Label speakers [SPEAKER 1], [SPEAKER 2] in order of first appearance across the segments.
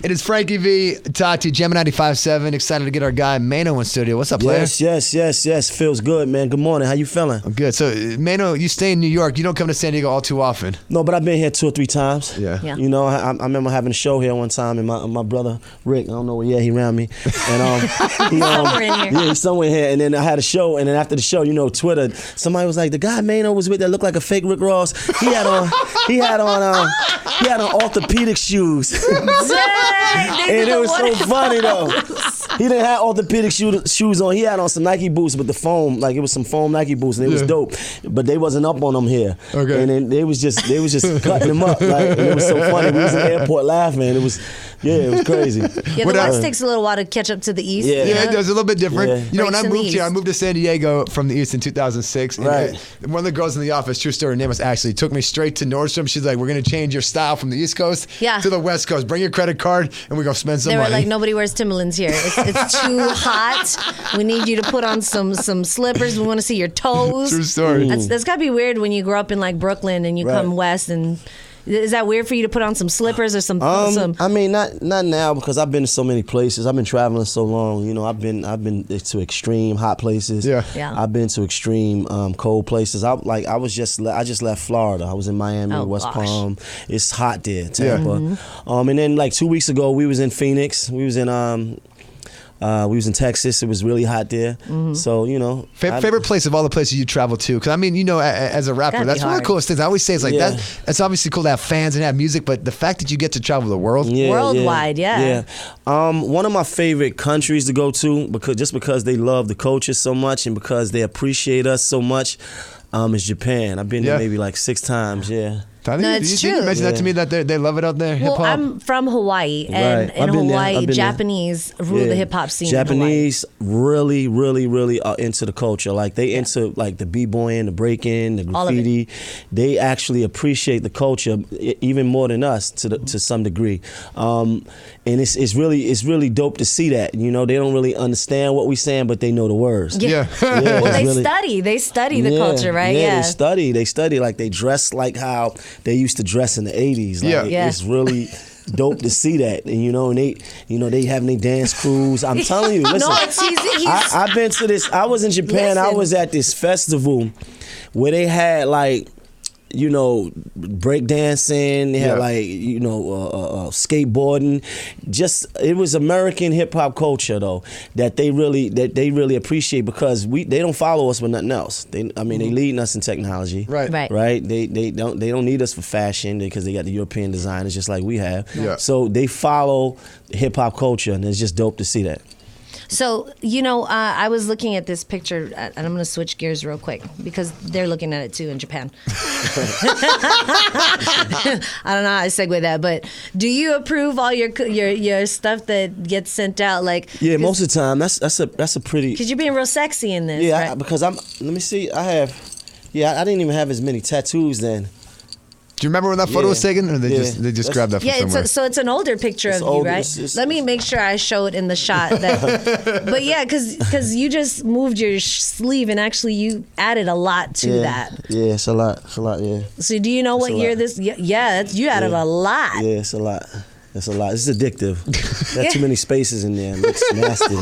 [SPEAKER 1] It is Frankie V, Tati, Gemini 95.7. Excited to get our guy Maino in studio. What's up, player?
[SPEAKER 2] Yes. Feels good, man. Good morning. How you feeling?
[SPEAKER 1] I'm good. So, Maino, you stay in New York. You don't come to San Diego all too often.
[SPEAKER 2] No, but I've been here 2 or 3 times.
[SPEAKER 1] Yeah.
[SPEAKER 2] You know, I remember having a show here one time, and my brother Rick, I don't know where, he around me, and
[SPEAKER 3] somewhere in here.
[SPEAKER 2] Yeah, he's somewhere here. And then I had a show, and then after the show, you know, Twitter, somebody was like, the guy Maino was with that looked like a fake Rick Ross. He had on orthopedic shoes.
[SPEAKER 3] Dang,
[SPEAKER 2] and it was so funny though. He didn't have orthopedic shoes on. He had on some Nike boots, but the foam, like it was some foam Nike boots, and it was dope. But they wasn't up on them here. Okay. And then they was just cutting them up. Like, and it was so funny. We was in the airport laughing. It was crazy.
[SPEAKER 3] Yeah, the West takes a little while to catch up to the East.
[SPEAKER 1] Yeah, it does a little bit different.
[SPEAKER 2] Yeah.
[SPEAKER 1] You know, when I moved here, I moved to San Diego from the East in 2006. And
[SPEAKER 2] right.
[SPEAKER 1] One of the girls in the office, true story, her name was Ashley, took me straight to Nordstrom. She's like, we're going to change your style from the East Coast to the West Coast. Bring your credit card, and we go spend some money.
[SPEAKER 3] They were like, nobody wears Timberlands here. It's too hot. We need you to put on some slippers. We want to see your toes.
[SPEAKER 1] True story.
[SPEAKER 3] That's got to be weird when you grow up in like Brooklyn and you come west and... Is that weird for you to put on some slippers or some?
[SPEAKER 2] I mean, not now, because I've been to so many places. I've been traveling so long. You know, I've been to extreme hot places. Yeah. I've been to extreme cold places. I just left Florida. I was in Miami, West Palm. It's hot there, Tampa. Yeah. And then like 2 weeks ago, we was in Phoenix. We was in Texas. It was really hot there. So, you know.
[SPEAKER 1] Favorite place of all the places you travel to? Because, I mean, you know, as a rapper, that's one of the coolest things. I always say it's like that. It's obviously cool to have fans and have music, but the fact that you get to travel the world.
[SPEAKER 3] Worldwide,
[SPEAKER 2] yeah. One of my favorite countries to go to, because they love the culture so much and because they appreciate us so much, is Japan. I've been there maybe like 6 times,
[SPEAKER 3] No, it's true.
[SPEAKER 1] You mentioned that to me that they love it out there, hip hop.
[SPEAKER 3] Well, I'm from Hawaii, and in Hawaii, Japanese rule the hip hop scene.
[SPEAKER 2] Japanese really, really, really are into the culture. Like they into like the b-boying, the breaking, the graffiti. They actually appreciate the culture even more than us to some degree. And it's really dope to see that. You know, they don't really understand what we're saying, but they know the words.
[SPEAKER 3] Yeah. Well, they study the culture, right?
[SPEAKER 2] Yeah, they study. Like they dress like how they used to dress in the 80s. Like, it's really dope to see that. And they having their dance crews. I'm telling you, listen. I've been to this. I was in Japan. I was at this festival where they had like, you know, break dancing. They had like, you know, skateboarding. Just it was American hip hop culture though that they really appreciate, because they don't follow us with nothing else. They leading us in technology. Right. They don't need us for fashion because they got the European designers just like we have. Yeah. So they follow hip hop culture, and it's just dope to see that.
[SPEAKER 3] So, you know, I was looking at this picture, and I'm going to switch gears real quick because they're looking at it too in Japan. I don't know how I segue that, but do you approve all your stuff that gets sent out? Like,
[SPEAKER 2] yeah, most of the time. That's a pretty.
[SPEAKER 3] Because you're being real sexy in this.
[SPEAKER 2] Yeah,
[SPEAKER 3] right?
[SPEAKER 2] Because let me see. I didn't even have as many tattoos then.
[SPEAKER 1] Do you remember when that photo was taken, or they just grabbed that from somewhere?
[SPEAKER 3] So it's an older picture of you, right? Let me make sure I show it in the shot. But yeah, because you just moved your sleeve, and actually you added a lot to that.
[SPEAKER 2] Yeah, it's a lot. Yeah.
[SPEAKER 3] So do you know what year this? Yeah, you added a lot.
[SPEAKER 2] Yeah, it's a lot. It's a lot. It's addictive. There's too many spaces in there. It looks nasty.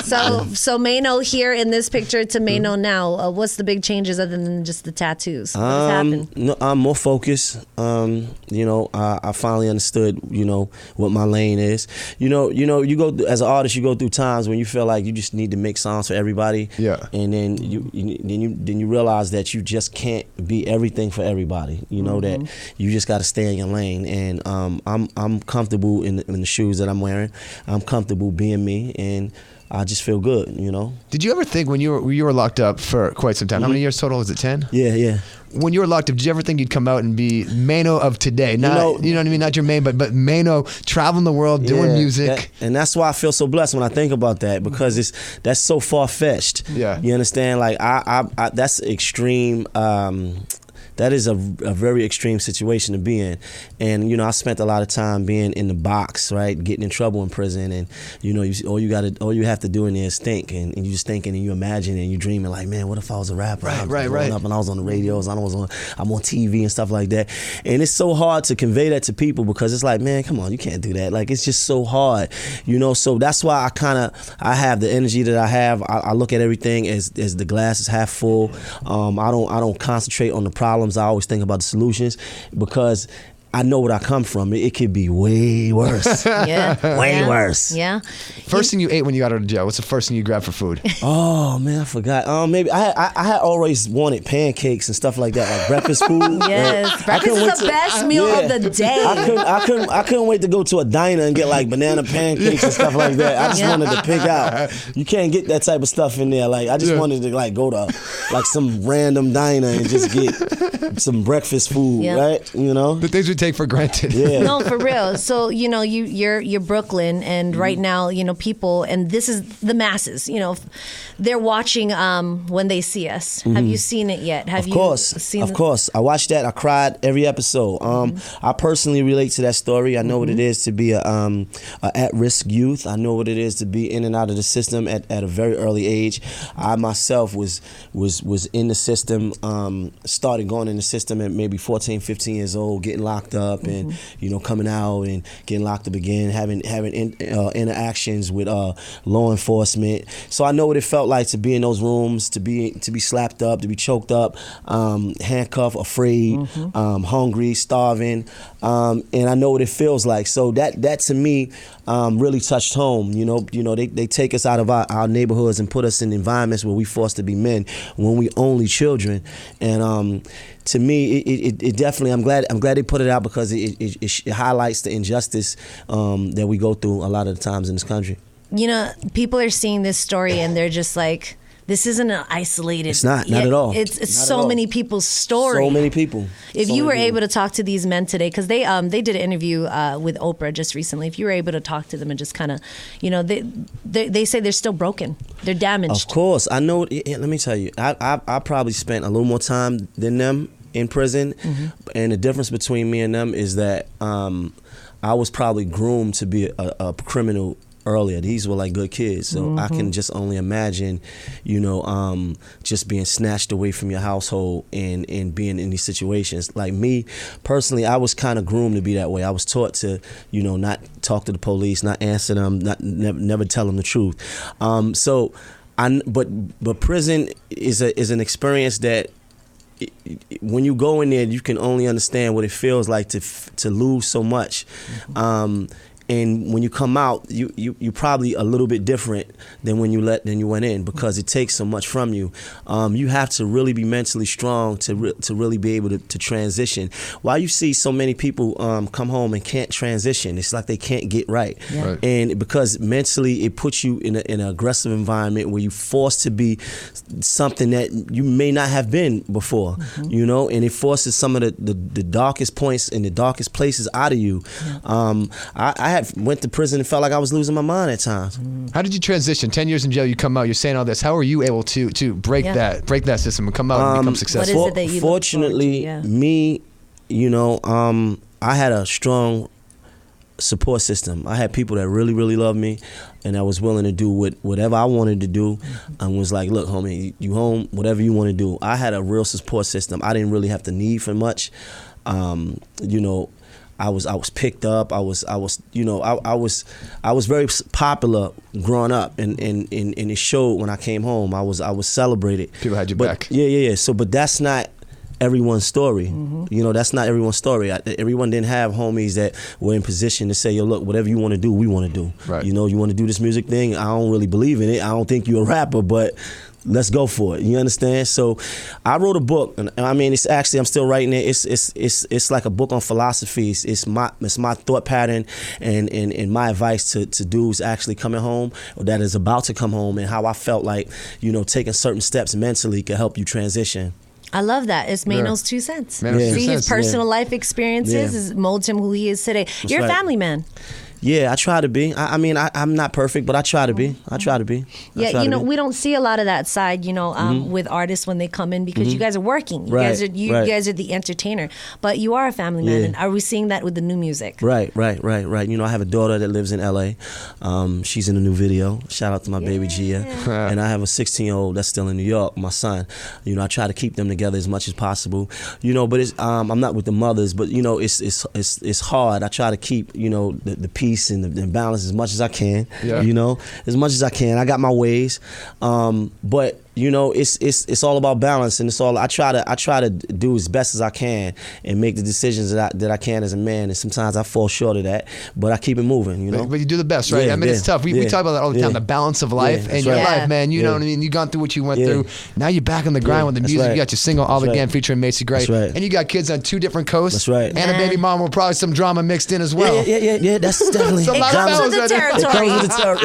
[SPEAKER 3] So Maino here in this picture to Maino now. What's the big changes other than just the tattoos? What has happened?
[SPEAKER 2] No, I'm more focused. You know, I finally understood, you know, what my lane is. You know, you go as an artist, you go through times when you feel like you just need to make songs for everybody. Yeah. And then you realize that you just can't be everything for everybody. You know that you just got to stay in your lane. And I'm comfortable in the shoes that I'm wearing. I'm comfortable being me, and I just feel good, you know.
[SPEAKER 1] Did you ever think when you were locked up for quite some time? How many years total? Was it 10?
[SPEAKER 2] Yeah.
[SPEAKER 1] When you were locked up, did you ever think you'd come out and be Maino of today? Not, you know what I mean? Not your main, but Maino traveling the world, doing music.
[SPEAKER 2] And that's why I feel so blessed when I think about that, because that's so far-fetched. Yeah. You understand? Like, I that's extreme that is a very extreme situation to be in. And you know, I spent a lot of time being in the box, right, getting in trouble in prison, and you know, all you have to do in there is think, and you just thinking and you imagine and you dreaming like, man, what if I was a rapper? Right. Up and I was on the radios, I'm on TV and stuff like that. And it's so hard to convey that to people because it's like, man, come on, you can't do that. Like, it's just so hard, you know. So that's why I have the energy that I have. I look at everything as the glass is half full. I don't concentrate on the problems. I always think about the solutions because I know where I come from. It could be way worse. Way worse.
[SPEAKER 3] Yeah.
[SPEAKER 1] First thing you ate when you got out of jail, what's the first thing you grabbed for food?
[SPEAKER 2] Oh, man, I forgot. Maybe I had always wanted pancakes and stuff like that, like breakfast food.
[SPEAKER 3] Yes, breakfast is the best meal of the day.
[SPEAKER 2] I couldn't wait to go to a diner and get like banana pancakes and stuff like that. I just wanted to pick out. You can't get that type of stuff in there. Like, I just wanted to like go to like some random diner and just get some breakfast food, right? You know,
[SPEAKER 1] the things we take for granted.
[SPEAKER 2] Yeah.
[SPEAKER 3] No, for real. So, you know, you're Brooklyn, and right now, you know, people, and this is the masses, you know, they're watching When They See Us. Have you seen it yet? Of
[SPEAKER 2] course. I watched that. I cried every episode. I personally relate to that story. I know what it is to be a at-risk youth. I know what it is to be in and out of the system at a very early age. I myself was in the system, started going in the system at maybe 14, 15 years old, getting locked up and, you know, coming out and getting locked up again, having interactions with law enforcement. So I know what it felt like to be in those rooms, to be slapped up, to be choked up, handcuffed, afraid, hungry, starving, and I know what it feels like. So that to me really touched home. You know, they take us out of our neighborhoods and put us in environments where we forced to be men when we only children. And to me, it definitely, I'm glad they put it out because it highlights the injustice that we go through a lot of the times in this country.
[SPEAKER 3] You know, people are seeing this story and they're just like, this isn't an isolated.
[SPEAKER 2] It's not at all.
[SPEAKER 3] It's so many people's story.
[SPEAKER 2] So many people.
[SPEAKER 3] If you were able to talk to these men today, because they did an interview with Oprah just recently. If you were able to talk to them and just kind of, you know, they say they're still broken. They're damaged.
[SPEAKER 2] Of course, I know. Let me tell you, I probably spent a little more time than them in prison, and the difference between me and them is that I was probably groomed to be a criminal earlier. These were like good kids, so I can just only imagine, you know, just being snatched away from your household and being in these situations. Like me personally, I was kind of groomed to be that way. I was taught to, you know, not talk to the police, not answer them, never tell them the truth. But prison is an experience that, when you go in there, you can only understand what it feels like to lose so much. And when you come out, you probably a little bit different than when you went in, because it takes so much from you. You have to really be mentally strong to really be able to transition. Why you see so many people come home and can't transition? It's like they can't get right. Yeah. Right. And because mentally it puts you in an aggressive environment where you're forced to be something that you may not have been before, you know, and it forces some of the darkest points and the darkest places out of you. Yeah. I went to prison and felt like I was losing my mind at times.
[SPEAKER 1] How did you transition? 10 years in jail, you come out, you're saying all this. How are you able to break that system and come out and become successful?
[SPEAKER 3] What is it that you
[SPEAKER 2] Fortunately, me, you know, I had a strong support system. I had people that really, really loved me and that was willing to do whatever I wanted to do, and was like, look, homie, you home, whatever you want to do. I had a real support system. I didn't really have to need for much. You know, I was picked up. I was very popular growing up, and it showed when I came home. I was celebrated.
[SPEAKER 1] People had your back.
[SPEAKER 2] Yeah. So, but that's not everyone's story. You know, that's not everyone's story. Everyone didn't have homies that were in position to say, yo, look, whatever you want to do, we want to do. Right. You know, you want to do this music thing. I don't really believe in it. I don't think you're a rapper, but let's go for it. You understand? So I wrote a book, and I mean, it's actually, I'm still writing it. It's like a book on philosophy. It's my thought pattern and my advice to dudes actually coming home, or that is about to come home, and how I felt like, you know, taking certain steps mentally could help you transition.
[SPEAKER 3] I love that. It's Maino's 2 cents. See, his personal life experiences molds him who he is today. You're a family man.
[SPEAKER 2] Yeah, I try to be. I mean, I'm not perfect, but I try to be.
[SPEAKER 3] Yeah, you know, we don't see a lot of that side, you know, with artists when they come in because you guys are working. You guys are the entertainer, but you are a family man. And are we seeing that with the new music?
[SPEAKER 2] Right. You know, I have a daughter that lives in L.A. She's in a new video. Shout out to my baby Gia. And I have a 16-year-old that's still in New York, my son. You know, I try to keep them together as much as possible. You know, but it's I'm not with the mothers, but you know, it's hard. I try to keep, you know, the peace and the balance as much as I can. You know, as much as I can. I got my ways, but you know, it's all about balance, and it's all I try to do as best as I can and make the decisions that I can as a man. And sometimes I fall short of that, but I keep it moving. You know,
[SPEAKER 1] but you do the best, right? I mean, it's tough. We talk about that all the time. The balance of life and your life, man. You know what I mean? You've gone through what you went through. Now you're back on the grind with the music. You got your single "All Again" featuring Macy Gray, and you got kids on 2 different coasts.
[SPEAKER 2] That's right.
[SPEAKER 1] And a baby mom with probably some drama mixed in as well.
[SPEAKER 2] Yeah. That's definitely.
[SPEAKER 3] It comes with the territory.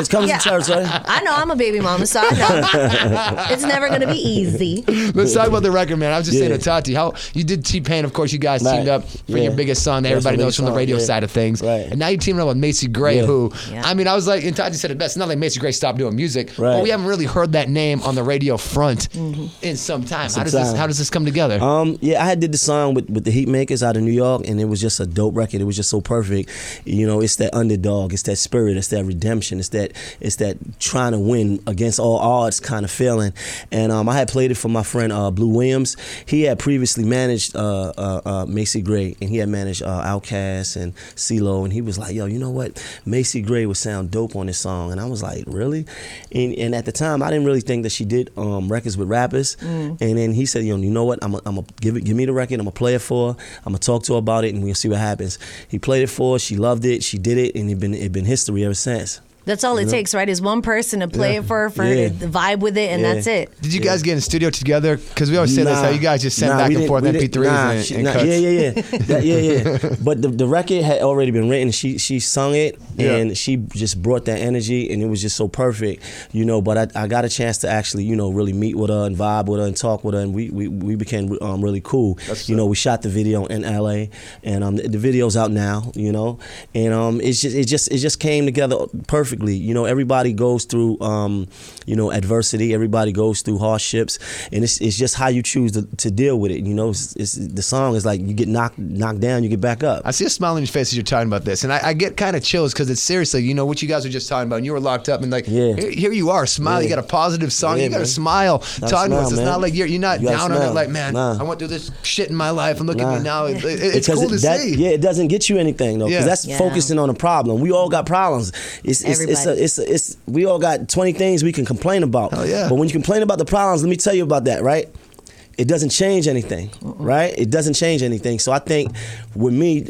[SPEAKER 2] It comes with the territory.
[SPEAKER 3] I know I'm a baby mama, so I know it's never gonna be easy.
[SPEAKER 1] Let's talk about the record, man. I was just saying to Tati, how you did T-Pain, of course, you guys teamed up for your biggest song that everybody knows from the radio side of things. And now you're teaming up with Macy Gray, who, I mean, I was like, and Tati said it best, it's not like Macy Gray stopped doing music, but we haven't really heard that name on the radio front in some time. How does this come together?
[SPEAKER 2] I did the song with the Heat Makers out of New York, and it was just a dope record. It was just so perfect. You know, it's that underdog, it's that spirit, it's that redemption, it's that trying to win against all odds kind of feeling. And I had played it for my friend Blue Williams. He had previously managed Macy Gray, and he had managed Outkast and CeeLo, and he was like, yo, you know what? Macy Gray would sound dope on this song. And I was like, really? And at the time, I didn't really think that she did records with rappers. And then he said, you know what? I'm gonna give me the record. I'm gonna play it for her. I'm gonna talk to her about it, and we'll see what happens. He played it for her. She loved it. She did it, and it been history ever since.
[SPEAKER 3] That's all it takes, right? Is one person to play it for her, to vibe with it, and that's it.
[SPEAKER 1] Did you guys get in the studio together? Because we always say this, how you guys just send back and forth MP3s and cuts.
[SPEAKER 2] But the record had already been written. She sung it, and she just brought that energy, and it was just so perfect, you know. But I got a chance to actually, you know, really meet with her and vibe with her and talk with her, and we became really cool. You know, we shot the video in LA, and the video's out now, you know, and it just came together perfectly. You know, everybody goes through, you know, adversity. Everybody goes through hardships, and it's just how you choose to deal with it. You know, the song is like you get knocked down, you get back up.
[SPEAKER 1] I see a smile on your face as you're talking about this, and I get kind of chills because it's seriously, you know, what you guys were just talking about. And you were locked up, and like here you are, smile. You got a positive song. You got to smile. Talking to us. It's not like you're not down on it. Like, man, I went through this shit in my life, and look at me now. It's cool to see.
[SPEAKER 2] Yeah, it doesn't get you anything though, because that's focusing on a problem. We all got problems. We all got 20 things we can complain about. But when you complain about the problems, let me tell you about that, right? It doesn't change anything, right? It doesn't change anything. So I think with me,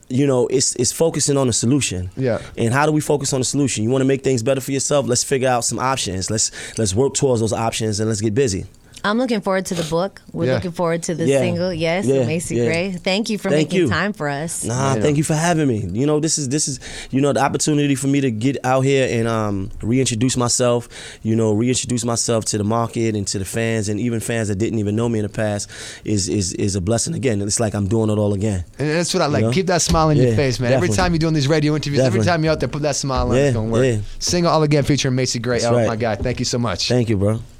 [SPEAKER 2] you know, it's focusing on the solution. And how do we focus on the solution? You want to make things better for yourself? Let's figure out some options. Let's work towards those options, and let's get busy.
[SPEAKER 3] I'm looking forward to the book. We're looking forward to the single. Macy Gray. Thank you for making time for us.
[SPEAKER 2] Thank you for having me. You know, this is you know, the opportunity for me to get out here and reintroduce myself. You know, reintroduce myself to the market and to the fans, and even fans that didn't even know me in the past is a blessing. Again, it's like I'm doing it all again.
[SPEAKER 1] And that's what I like. You know? Keep that smile on your face, man. Definitely. Every time you're doing these radio interviews, every time you're out there, put that smile on. It's gonna work. Single "All Again" featuring Macy Gray. My guy. Thank you so much.
[SPEAKER 2] Thank you, bro.